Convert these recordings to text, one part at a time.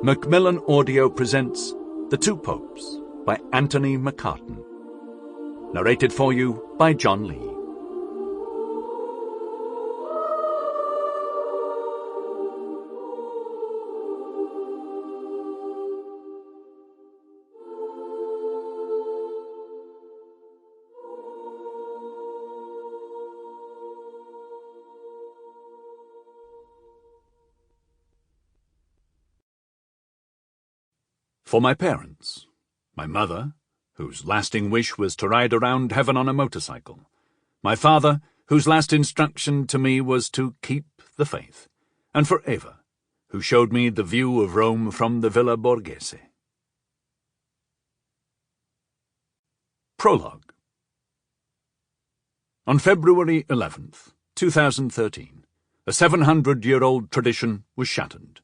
Macmillan Audio presents The Two Popes by Anthony McCarten. Narrated for you by John Lee. For my parents, my mother, whose lasting wish was to ride around heaven on a motorcycle, my father, whose last instruction to me was to keep the faith, and for Eva, who showed me the view of Rome from the Villa Borghese. Prologue. On February 11th, 2013, a 700-year-old tradition was shattered.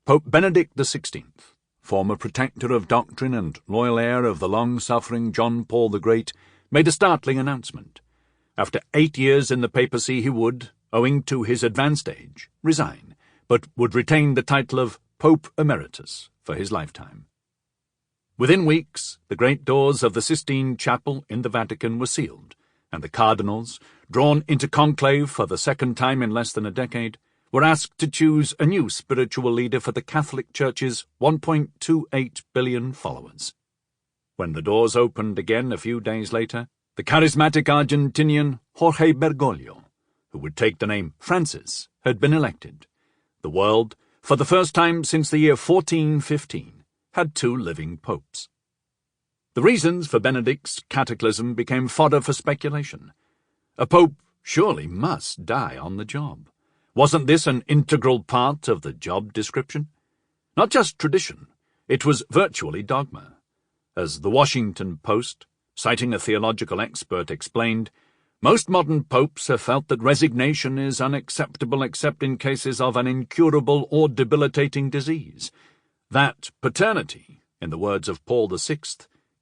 Pope Benedict XVI, former protector of doctrine and loyal heir of the long-suffering John Paul the Great, made a startling announcement. After 8 years in the papacy he would, owing to his advanced age, resign, but would retain the title of Pope Emeritus for his lifetime. Within weeks, the great doors of the Sistine Chapel in the Vatican were sealed, and the cardinals, drawn into conclave for the second time in less than a decade, were asked to choose a new spiritual leader for the Catholic Church's 1.28 billion followers. When the doors opened again a few days later, the charismatic Argentinian Jorge Bergoglio, who would take the name Francis, had been elected. The world, for the first time since the year 1415, had two living popes. The reasons for Benedict's cataclysm became fodder for speculation. A pope surely must die on the job. Wasn't this an integral part of the job description? Not just tradition, it was virtually dogma. As the Washington Post, citing a theological expert, explained, most modern popes have felt that resignation is unacceptable except in cases of an incurable or debilitating disease. That paternity, in the words of Paul VI,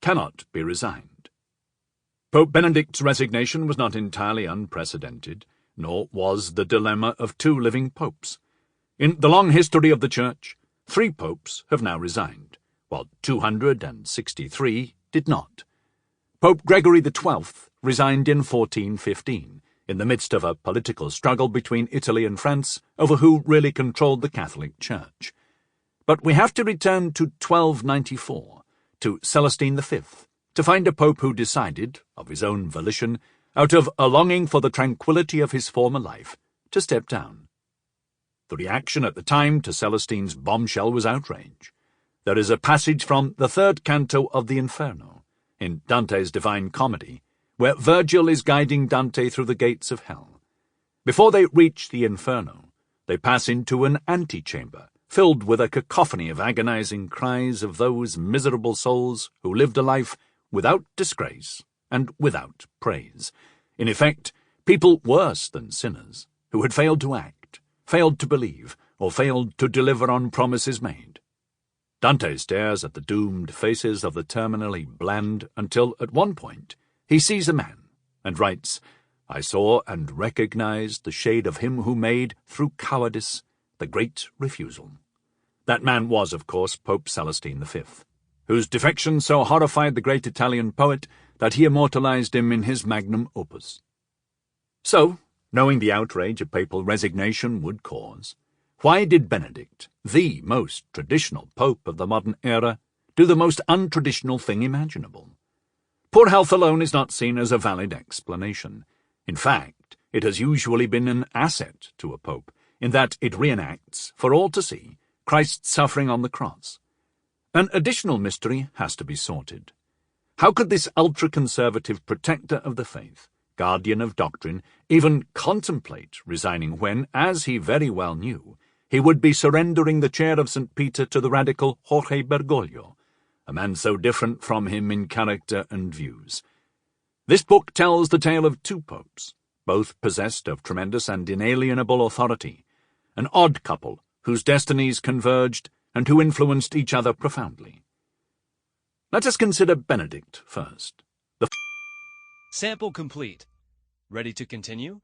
cannot be resigned. Pope Benedict's resignation was not entirely unprecedented, nor was the dilemma of two living popes. In the long history of the Church, 3 popes have now resigned, while 263 did not. Pope Gregory XII resigned in 1415, in the midst of a political struggle between Italy and France over who really controlled the Catholic Church. But we have to return to 1294, to Celestine V, to find a pope who decided, of his own volition, out of a longing for the tranquility of his former life, to step down. The reaction at the time to Celestine's bombshell was outrage. There is a passage from the 3rd canto of the Inferno, in Dante's Divine Comedy, where Virgil is guiding Dante through the gates of hell. Before they reach the Inferno, they pass into an antechamber, filled with a cacophony of agonizing cries of those miserable souls who lived a life without disgrace and without praise. In effect, people worse than sinners, who had failed to act, failed to believe, or failed to deliver on promises made. Dante stares at the doomed faces of the terminally bland until, at one point, he sees a man, and writes, "I saw and recognized the shade of him who made, through cowardice, the great refusal." That man was, of course, Pope Celestine V, whose defection so horrified the great Italian poet that he immortalized him in his magnum opus. So, knowing the outrage a papal resignation would cause, why did Benedict, the most traditional pope of the modern era, do the most untraditional thing imaginable? Poor health alone is not seen as a valid explanation. In fact, it has usually been an asset to a pope, in that it reenacts, for all to see, Christ's suffering on the cross. An additional mystery has to be sorted. How could this ultra-conservative protector of the faith, guardian of doctrine, even contemplate resigning when, as he very well knew, he would be surrendering the chair of St. Peter to the radical Jorge Bergoglio, a man so different from him in character and views? This book tells the tale of 2 popes, both possessed of tremendous and inalienable authority, an odd couple whose destinies converged and who influenced each other profoundly. Let us consider Benedict first. Sample complete. Ready to continue?